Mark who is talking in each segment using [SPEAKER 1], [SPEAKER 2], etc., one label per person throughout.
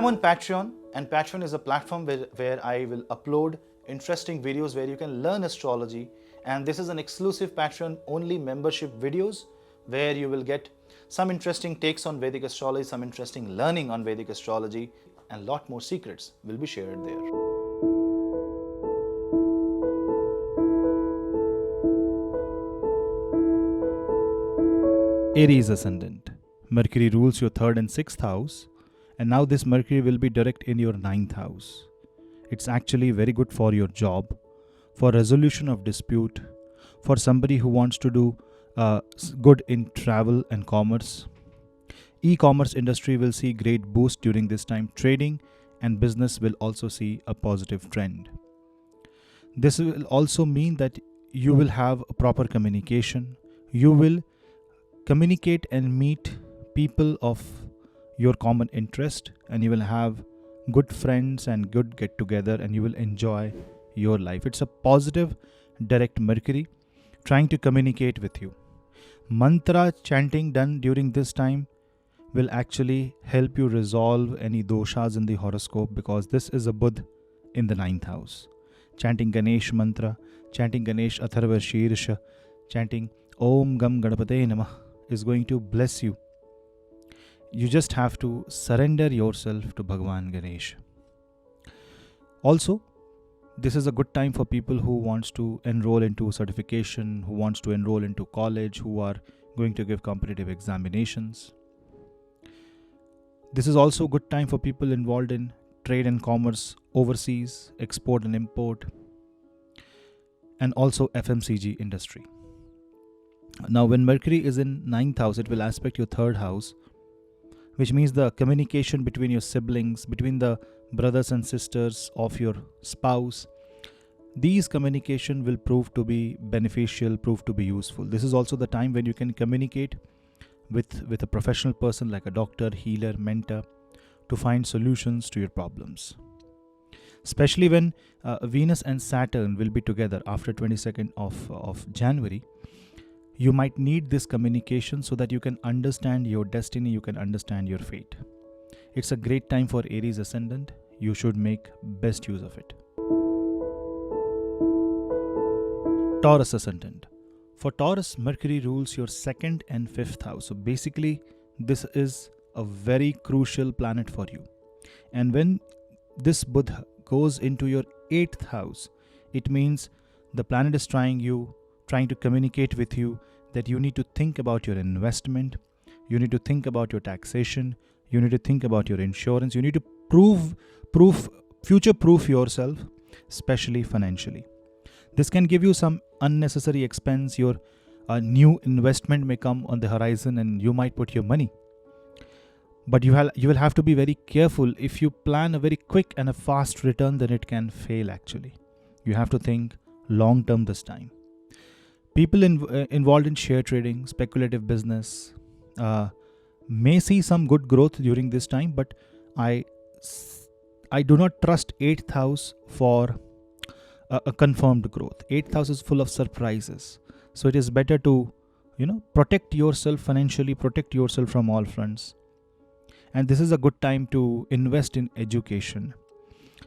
[SPEAKER 1] on Patreon, and Patreon is a platform where I will upload interesting videos where you can learn astrology. And this is an exclusive Patreon only membership videos where you will get some interesting takes on Vedic astrology, some interesting learning on Vedic astrology, and lot more secrets will be shared there.
[SPEAKER 2] Aries Ascendant. Mercury rules your 3rd and 6th house, and now this Mercury will be direct in your 9th house. It's actually very good for your job, for resolution of dispute, for somebody who wants to do good in travel and commerce. E-commerce industry will see great boost during this time. Trading and business will also see a positive trend. This will also mean that you will have a proper communication. You will communicate and meet people of your common interest, and you will have good friends and good get together, and you will enjoy your life. It's a positive direct Mercury trying to communicate with you. Mantra chanting done during this time will actually help you resolve any doshas in the horoscope, because this is a Budh in the 9th house. Chanting Ganesh mantra, chanting Ganesh Atharva Shirsha, chanting Om Gam Ganapate Namah is going to bless you. You just have to surrender yourself to Bhagwan Ganesh. Also, this is a good time for people who wants to enroll into certification, who wants to enroll into college, who are going to give competitive examinations. This is also a good time for people involved in trade and commerce overseas, export and import, and also FMCG industry. Now, when Mercury is in 9th house, it will aspect your 3rd house, which means the communication between your siblings, between the brothers and sisters of your spouse. These communication will prove to be beneficial, prove to be useful. This is also the time when you can communicate with a professional person like a doctor, healer, mentor, to find solutions to your problems. Especially when Venus and Saturn will be together after 22nd of January. You might need this communication so that you can understand your destiny, you can understand your fate. It's a great time for Aries Ascendant. You should make best use of it. Taurus Ascendant. For Taurus, Mercury rules your 2nd and 5th house. So basically, this is a very crucial planet for you. And when this Buddha goes into your 8th house, it means the planet is trying to communicate with you that you need to think about your investment, you need to think about your taxation, you need to think about your insurance, you need to future-proof yourself, especially financially. This can give you some unnecessary expense. Your new investment may come on the horizon and you might put your money. But you will have to be very careful. If you plan a very quick and a fast return, then it can fail actually. You have to think long term this time. People involved in share trading, speculative business may see some good growth during this time, but I do not trust 8th house for a confirmed growth. 8th house is full of surprises. So it is better to, protect yourself financially, protect yourself from all fronts. And this is a good time to invest in education.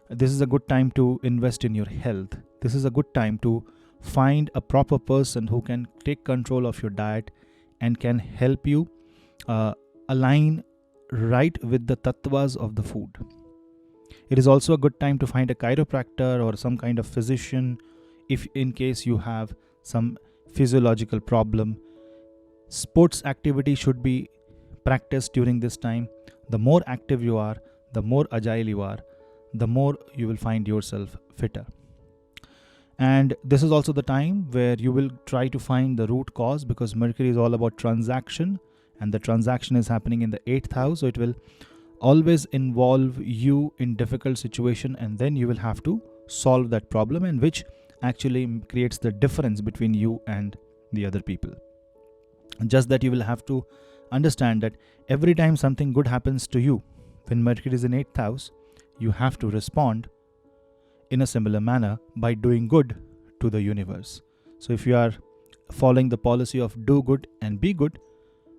[SPEAKER 2] This is a good time to invest in your health. This is a good time to find a proper person who can take control of your diet and can help you align right with the tattvas of the food. It is also a good time to find a chiropractor or some kind of physician if in case you have some physiological problem. Sports activity should be practiced during this time. The more active you are, the more agile you are, the more you will find yourself fitter. And this is also the time where you will try to find the root cause, because Mercury is all about transaction, and the transaction is happening in the 8th house. So it will always involve you in difficult situation, and then you will have to solve that problem, and which actually creates the difference between you and the other people. Just that you will have to understand that every time something good happens to you, when Mercury is in 8th house, you have to respond in a similar manner by doing good to the universe. So if you are following the policy of do good and be good,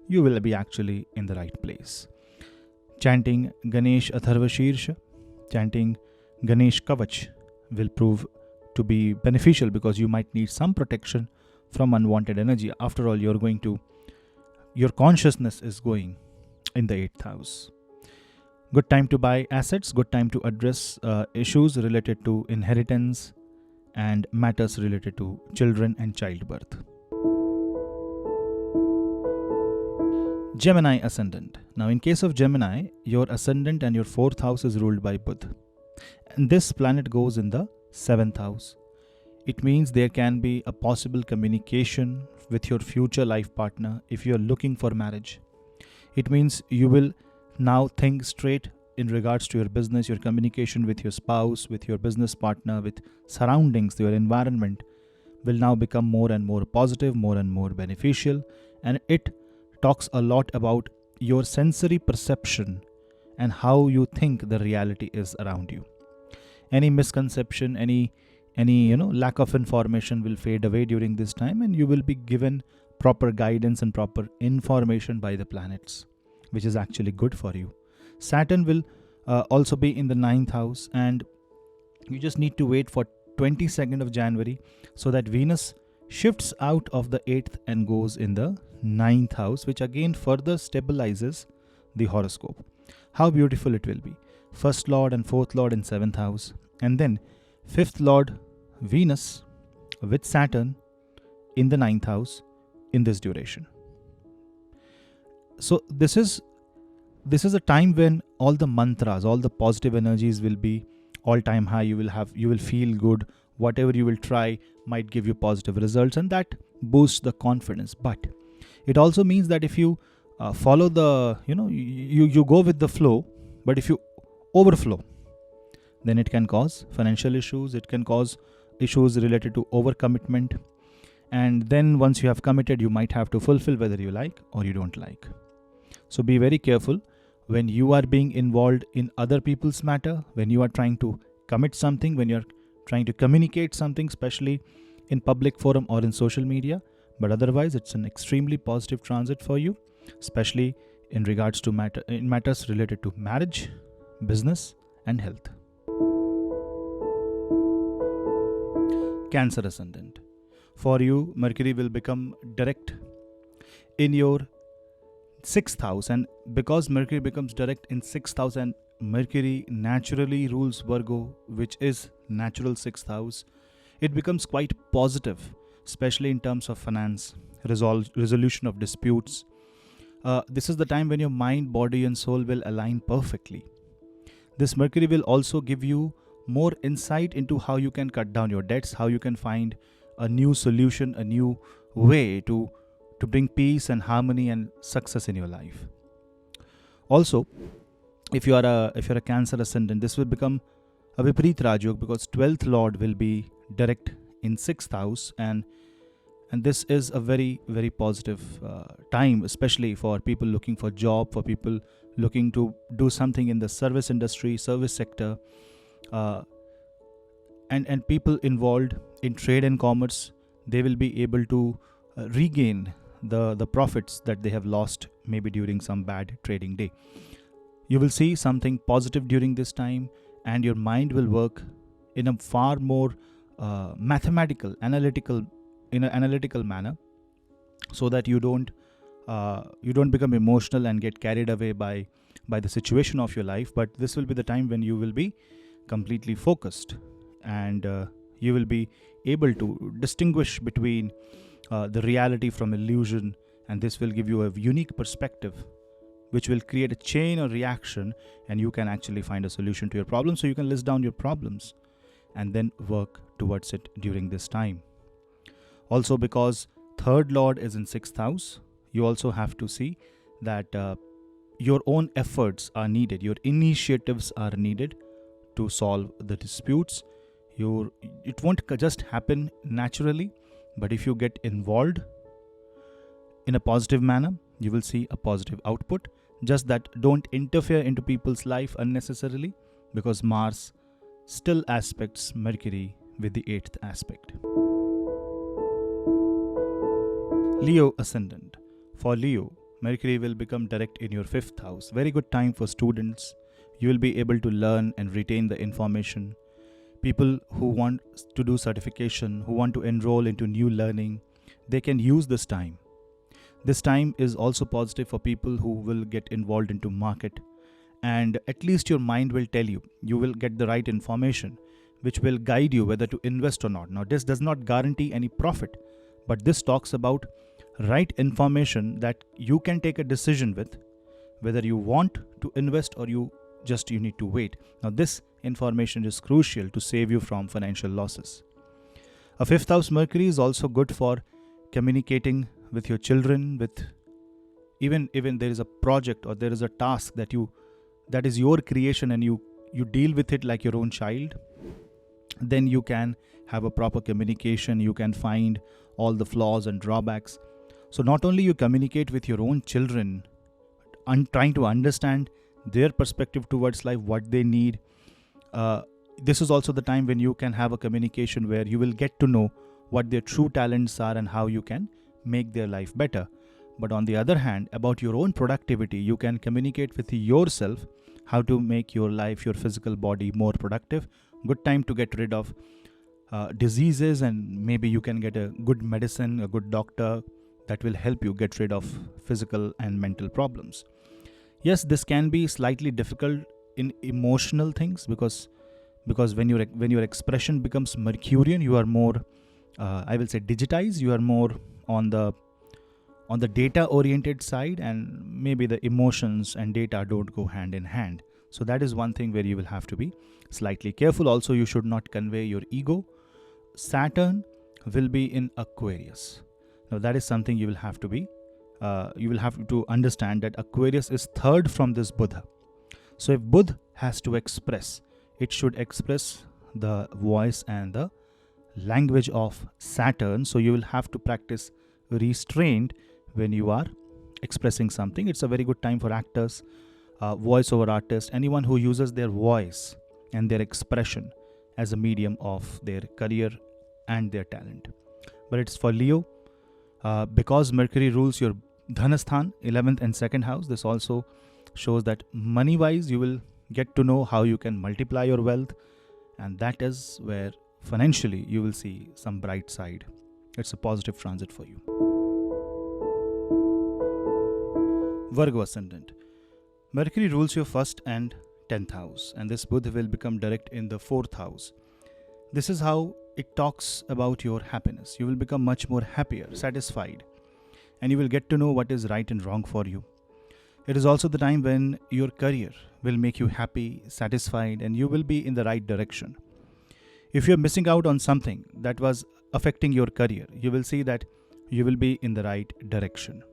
[SPEAKER 2] you will be actually in the right place. Chanting Ganesh Atharvashirsha, chanting Ganesh Kavach will prove to be beneficial because you might need some protection from unwanted energy. After all, your consciousness is going in the 8th house. Good time to buy assets, good time to address issues related to inheritance and matters related to children and childbirth. Gemini Ascendant. Now, in case of Gemini, your Ascendant and your 4th house is ruled by Buddha. And this planet goes in the 7th house. It means there can be a possible communication with your future life partner if you are looking for marriage. It means you will now think straight in regards to your business, your communication with your spouse, with your business partner, with surroundings, your environment will now become more and more positive, more and more beneficial. And it talks a lot about your sensory perception and how you think the reality is around you. Any misconception, any lack of information will fade away during this time, and you will be given proper guidance and proper information by the planets, which is actually good for you. Saturn will also be in the 9th house, and you just need to wait for 22nd of January so that Venus shifts out of the 8th and goes in the 9th house, which again further stabilizes the horoscope. How beautiful it will be. 1st Lord and 4th Lord in 7th house, and then 5th Lord Venus with Saturn in the 9th house in this duration. So this is a time when all the mantras, all the positive energies will be all-time high. You will feel good. Whatever you will try might give you positive results, and that boosts the confidence. But it also means that if you follow you go with the flow, but if you overflow, then it can cause financial issues. It can cause issues related to overcommitment. And then once you have committed, you might have to fulfill whether you like or you don't like. So be very careful when you are being involved in other people's matter, when you are trying to commit something, when you're trying to communicate something, especially in public forum or in social media. But otherwise, it's an extremely positive transit for you, especially in regards to matters related to marriage, business, and health. Cancer Ascendant. For you, Mercury will become direct in your 6th house, and because Mercury becomes direct in 6th house, and Mercury naturally rules Virgo, which is natural 6th house, it becomes quite positive, especially in terms of finance, resolution of disputes. This is the time when your mind, body, and soul will align perfectly. This Mercury will also give you more insight into how you can cut down your debts, how you can find a new solution, a new way to bring peace and harmony and success in your life. Also, if you are a Cancer Ascendant, this will become a Viparit Rajyog because 12th Lord will be direct in 6th house, and this is a very, very positive time, especially for people looking for job, for people looking to do something in the service industry, service sector, and people involved in trade and commerce. They will be able to regain the profits that they have lost maybe during some bad trading day. You will see something positive during this time, and your mind will work in a far more mathematical, analytical manner, so that you don't become emotional and get carried away by the situation of your life. But this will be the time when you will be completely focused, and you will be able to distinguish between the reality from illusion, and this will give you a unique perspective which will create a chain or reaction, and you can actually find a solution to your problem. So you can list down your problems and then work towards it during this time. Also, because 3rd Lord is in 6th house, you also have to see that your own efforts are needed, your initiatives are needed to solve the disputes. It won't just happen naturally, but if you get involved in a positive manner, you will see a positive output. Just that don't interfere into people's life unnecessarily, because Mars still aspects Mercury with the 8th aspect. Leo Ascendant. For Leo, Mercury will become direct in your 5th house. Very good time for students. You will be able to learn and retain the information. People who want to do certification, who want to enroll into new learning, they can use this time. This time is also positive for people who will get involved into market, and at least your mind will tell you, you will get the right information which will guide you whether to invest or not. Now, this does not guarantee any profit, but this talks about right information that you can take a decision with whether you want to invest or you need to wait. Now, this information is crucial to save you from financial losses. A 5th house Mercury is also good for communicating with your children, with even there is a project or there is a task that is your creation and you deal with it like your own child. Then you can have a proper communication. You can find all the flaws and drawbacks. So not only you communicate with your own children, trying to understand their perspective towards life, what they need. This is also the time when you can have a communication where you will get to know what their true talents are and how you can make their life better. But on the other hand, about your own productivity, you can communicate with yourself how to make your life, your physical body more productive. Good time to get rid of diseases, and maybe you can get a good medicine, a good doctor that will help you get rid of physical and mental problems. Yes, this can be slightly difficult in emotional things because when your expression becomes Mercurian, you are more, I will say, digitized. You are more on the data oriented side, and maybe the emotions and data don't go hand in hand. So that is one thing where you will have to be slightly careful. Also, you should not convey your ego. Saturn will be in Aquarius. Now that is something you will have to understand, that Aquarius is 3rd from this Buddha. So if Buddha has to express, it should express the voice and the language of Saturn. So you will have to practice restraint when you are expressing something. It's a very good time for actors, voiceover artists, anyone who uses their voice and their expression as a medium of their career and their talent. But it's for Leo, because Mercury rules your Dhanasthan, 11th and 2nd house. This also shows that money wise you will get to know how you can multiply your wealth, and that is where financially you will see some bright side. It's a positive transit for you. Virgo Ascendant. Mercury rules your 1st and 10th house, and this Buddha will become direct in the 4th house. This is how it talks about your happiness. You will become much more happier, satisfied, and you will get to know what is right and wrong for you. It is also the time when your career will make you happy, satisfied, and you will be in the right direction. If you're missing out on something that was affecting your career, you will see that you will be in the right direction.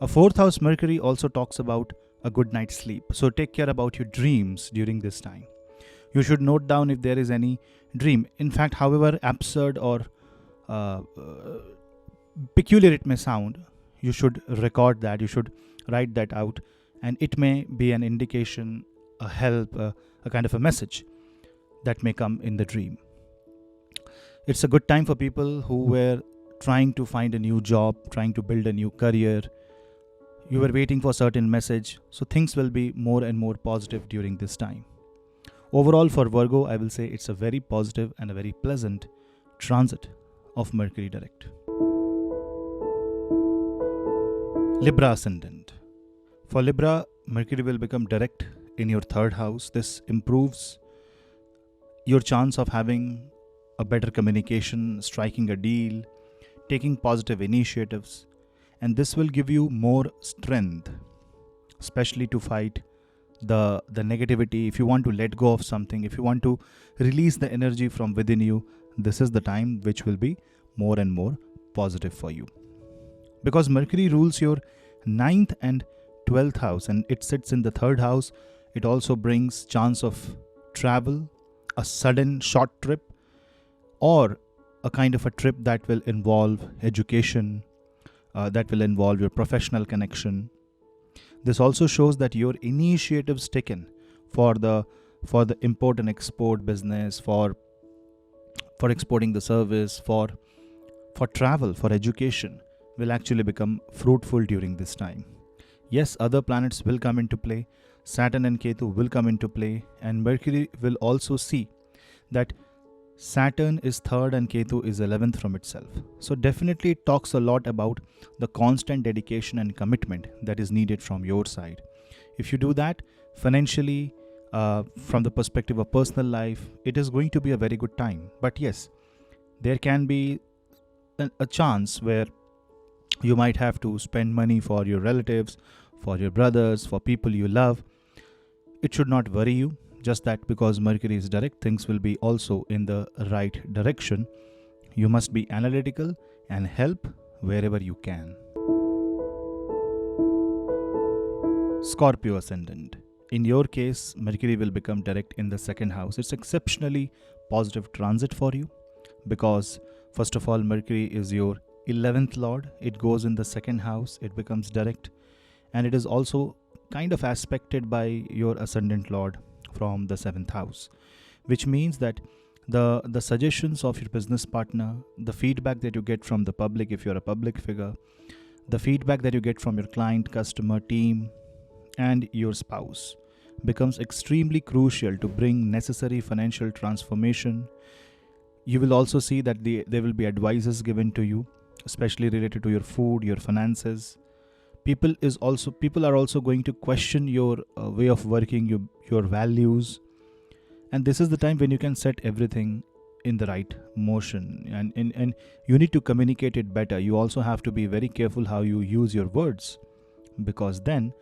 [SPEAKER 2] A 4th house Mercury also talks about a good night's sleep. So take care about your dreams during this time. You should note down if there is any dream. In fact, however absurd or peculiar it may sound, you should record that, you should write that out, and it may be an indication, a help, a kind of a message that may come in the dream. It's a good time for people who were trying to find a new job, trying to build a new career. You were waiting for a certain message, so things will be more and more positive during this time. Overall, for Virgo, I will say it's a very positive and a very pleasant transit of Mercury direct. Libra Ascendant. For Libra, Mercury will become direct in your 3rd house. This improves your chance of having a better communication, striking a deal, taking positive initiatives, and this will give you more strength, especially to fight the negativity. If you want to let go of something, if you want to release the energy from within you, this is the time which will be more and more positive for you. Because Mercury rules your 9th and 12th house and it sits in the 3rd house, it also brings chance of travel, a sudden short trip, or a kind of a trip that will involve education, that will involve your professional connection. This also shows that your initiatives taken for the import and export business, for exporting the service, for travel, for education, will actually become fruitful during this time. Yes, other planets will come into play. Saturn and Ketu will come into play, and Mercury will also see that Saturn is 3rd and Ketu is 11th from itself. So definitely it talks a lot about the constant dedication and commitment that is needed from your side. If you do that financially, from the perspective of personal life, it is going to be a very good time. But yes, there can be a chance where you might have to spend money for your relatives, for your brothers, for people you love. It should not worry you. Just that because Mercury is direct, things will be also in the right direction. You must be analytical and help wherever you can. Scorpio Ascendant. In your case, Mercury will become direct in the 2nd house. It's exceptionally positive transit for you because, first of all, Mercury is your 11th lord. It goes in the 2nd house. It becomes direct, and it is also kind of aspected by your ascendant lord from the 7th house, which means that the suggestions of your business partner, the feedback that you get from the public if you're a public figure, the feedback that you get from your client, customer, team, and your spouse becomes extremely crucial to bring necessary financial transformation. You will also see that there will be advices given to you, especially related to your food, your finances. People are also going to question your way of working, your values, and this is the time when you can set everything in the right motion, and you need to communicate it better. You also have to be very careful how you use your words, because then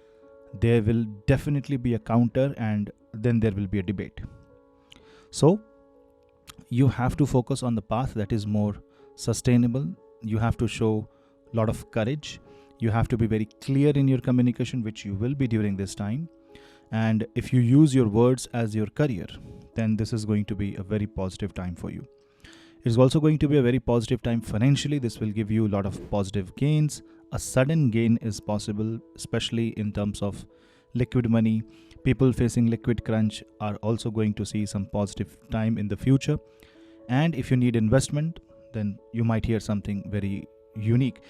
[SPEAKER 2] there will definitely be a counter, and then there will be a debate. So you have to focus on the path that is more sustainable. You have to show a lot of courage. You have to be very clear in your communication, which you will be during this time. And if you use your words as your career, then this is going to be a very positive time for you. It is also going to be a very positive time financially. This will give you a lot of positive gains. A sudden gain is possible, especially in terms of liquid money. People facing liquid crunch are also going to see some positive time in the future. And if you need investment, then you might hear something very unique.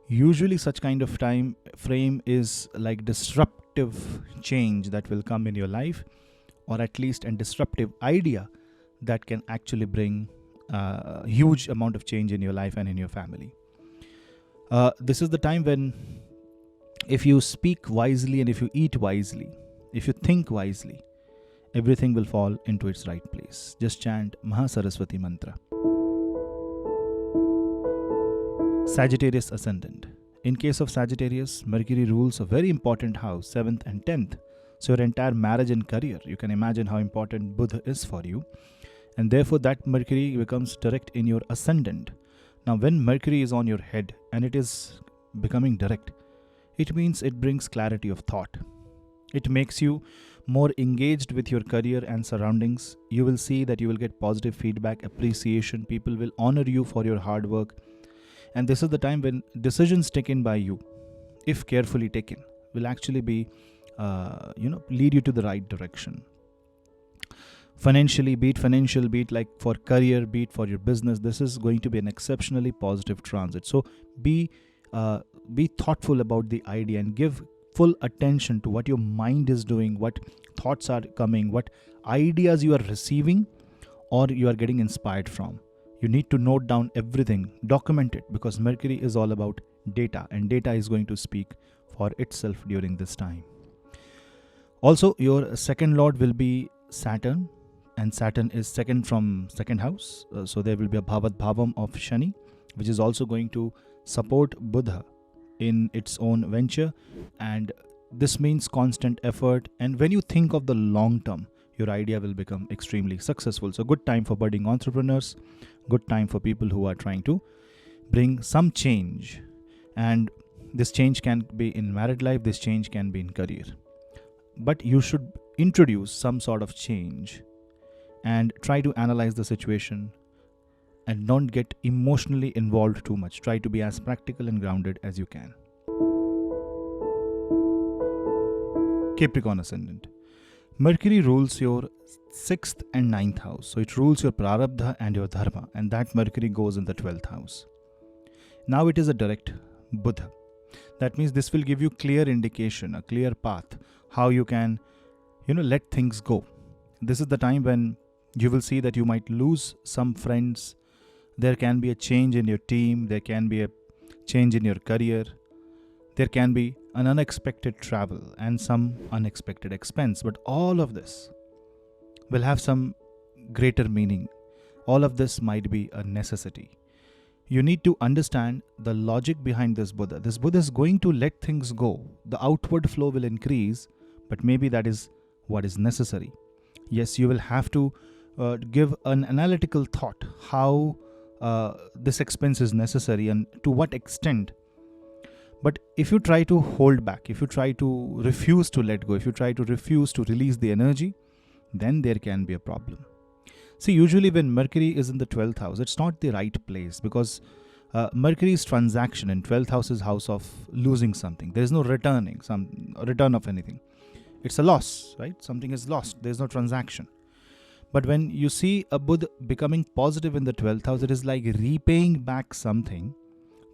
[SPEAKER 2] Usually such kind of time frame is like disruptive change that will come in your life, or at least a disruptive idea that can actually bring a huge amount of change in your life and in your family. This is the time when, if you speak wisely and if you eat wisely, if you think wisely, everything will fall into its right place. Just chant Mahasaraswati mantra. Sagittarius Ascendant. In case of Sagittarius, Mercury rules a very important house, 7th and 10th. So your entire marriage and career, you can imagine how important Buddha is for you. And therefore that Mercury becomes direct in your ascendant. Now when Mercury is on your head and it is becoming direct, it means it brings clarity of thought. It makes you more engaged with your career and surroundings. You will see that you will get positive feedback, appreciation. People will honor you for your hard work. And this is the time when decisions taken by you, if carefully taken, will actually be, lead you to the right direction. Financially, be it financial, be it like for career, be it for your business, this is going to be an exceptionally positive transit. So be thoughtful about the idea and give full attention to what your mind is doing, what thoughts are coming, what ideas you are receiving or you are getting inspired from. You need to note down everything, document it, because Mercury is all about data, and data is going to speak for itself during this time. Also, your second lord will be Saturn, and Saturn is second from second house. So there will be a Bhavat Bhavam of Shani, which is also going to support Buddha in its own venture. And this means constant effort. And when you think of the long term, your idea will become extremely successful. So good time for budding entrepreneurs, good time for people who are trying to bring some change. And this change can be in married life, this change can be in career. But you should introduce some sort of change and try to analyze the situation and don't get emotionally involved too much. Try to be as practical and grounded as you can. Capricorn Ascendant. Mercury rules your 6th and 9th house. So it rules your prarabdha and your dharma, and that Mercury goes in the 12th house. Now it is a direct Buddha. That means this will give you clear indication, a clear path, how you can, let things go. This is the time when you will see that you might lose some friends. There can be a change in your team. There can be a change in your career. There can be an unexpected travel and some unexpected expense. But all of this will have some greater meaning. All of this might be a necessity. You need to understand the logic behind this Buddha. This Buddha is going to let things go. The outward flow will increase, but maybe that is what is necessary. Yes, you will have to give an analytical thought how this expense is necessary and to what extent. But if you try to hold back, if you try to refuse to let go, if you try to refuse to release the energy, then there can be a problem. See, usually when Mercury is in the 12th house, it's not the right place because Mercury's transaction in 12th house is house of losing something. There is no return of anything. It's a loss, right? Something is lost. There's no transaction. But when you see a Buddha becoming positive in the 12th house, it is like repaying back something,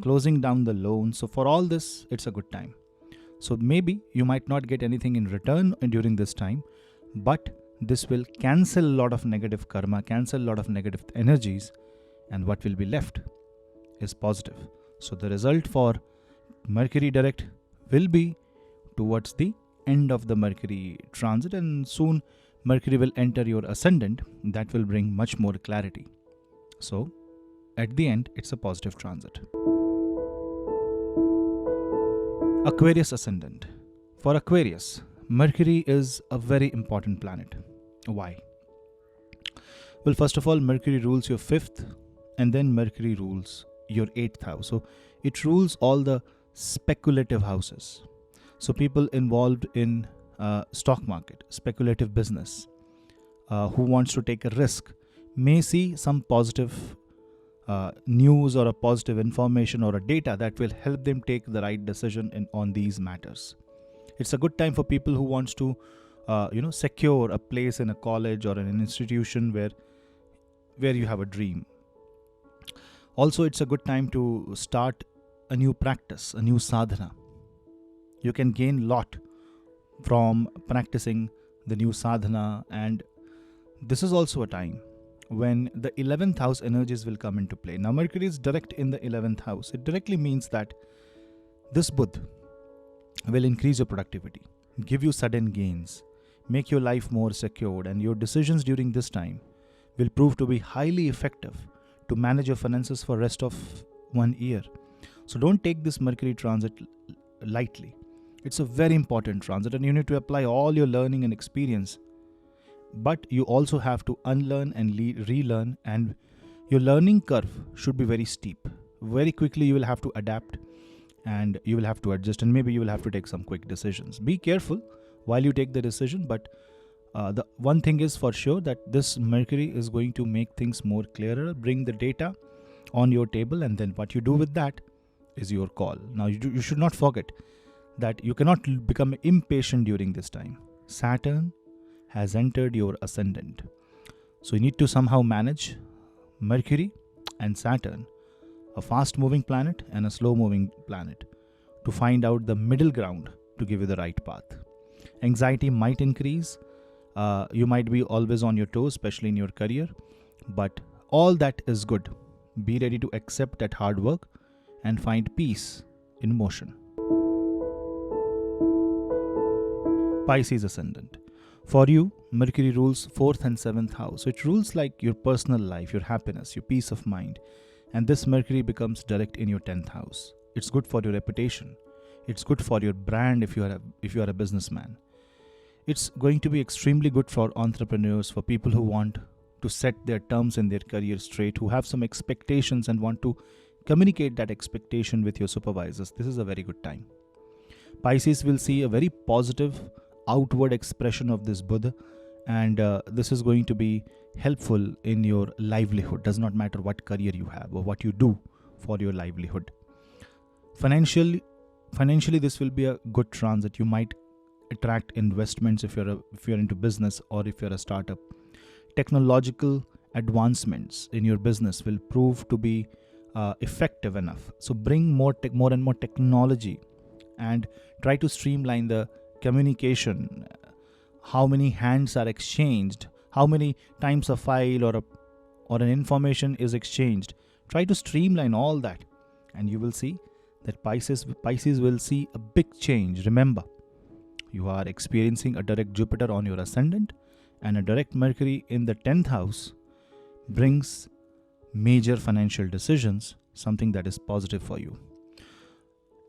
[SPEAKER 2] closing down the loan. So for all this, it's a good time. So maybe you might not get anything in return during this time, but this will cancel a lot of negative karma, cancel a lot of negative energies, and what will be left is positive. So the result for Mercury direct will be towards the end of the Mercury transit, and soon Mercury will enter your ascendant. That will bring much more clarity. So at the end, it's a positive transit. Aquarius ascendant. For Aquarius, Mercury is a very important planet. Why? Well, first of all, Mercury rules your 5th and then Mercury rules your 8th house. So it rules all the speculative houses. So people involved in stock market, speculative business, who wants to take a risk may see some positive news or a positive information or a data that will help them take the right decision on these matters. It's a good time for people who wants to secure a place in a college or in an institution where you have a dream. Also, it's a good time to start a new practice, a new sadhana. You can gain lot from practicing the new sadhana, and this is also a time when the 11th house energies will come into play. Now, Mercury is direct in the 11th house. It directly means that this Buddha will increase your productivity, give you sudden gains, make your life more secured, and your decisions during this time will prove to be highly effective to manage your finances for rest of 1 year. So don't take this Mercury transit lightly. It's a very important transit and you need to apply all your learning and experience. But you also have to unlearn and relearn, and your learning curve should be very steep. Very quickly you will have to adapt and you will have to adjust, and maybe you will have to take some quick decisions. Be careful while you take the decision, but the one thing is for sure that this Mercury is going to make things more clearer, bring the data on your table, and then what you do with that is your call. Now you should not forget that you cannot become impatient during this time. Saturn has entered your ascendant. So you need to somehow manage Mercury and Saturn, a fast moving planet and a slow moving planet, to find out the middle ground to give you the right path. Anxiety might increase. You might be always on your toes, especially in your career, but all that is good. Be ready to accept that hard work and find peace in motion. Pisces ascendant. For you, Mercury rules 4th and 7th house. So it rules like your personal life, your happiness, your peace of mind. And this Mercury becomes direct in your 10th house. It's good for your reputation. It's good for your brand if you are a businessman. It's going to be extremely good for entrepreneurs, for people who want to set their terms in their career straight, who have some expectations and want to communicate that expectation with your supervisors. This is a very good time. Pisces will see a very positive outward expression of this Buddha, and this is going to be helpful in your livelihood. Does not matter what career you have or what you do for your livelihood. Financially this will be a good transit. You might attract investments if you're into business or if you're a startup. Technological advancements in your business will prove to be effective enough. So bring more and more technology and try to streamline the communication. How many hands are exchanged? How many times a file or an information is exchanged? Try to streamline all that, and you will see that Pisces will see a big change. Remember, you are experiencing a direct Jupiter on your ascendant, and a direct Mercury in the 10th house brings major financial decisions, something that is positive for you.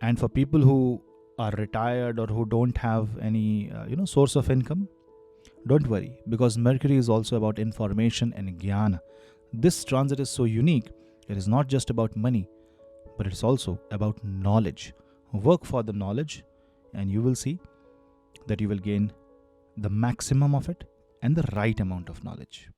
[SPEAKER 2] And for people who are retired or who don't have any source of income, don't worry, because Mercury is also about information and jnana. This transit is so unique. It is not just about money, but it's also about knowledge. Work for the knowledge, and you will see that you will gain the maximum of it and the right amount of knowledge.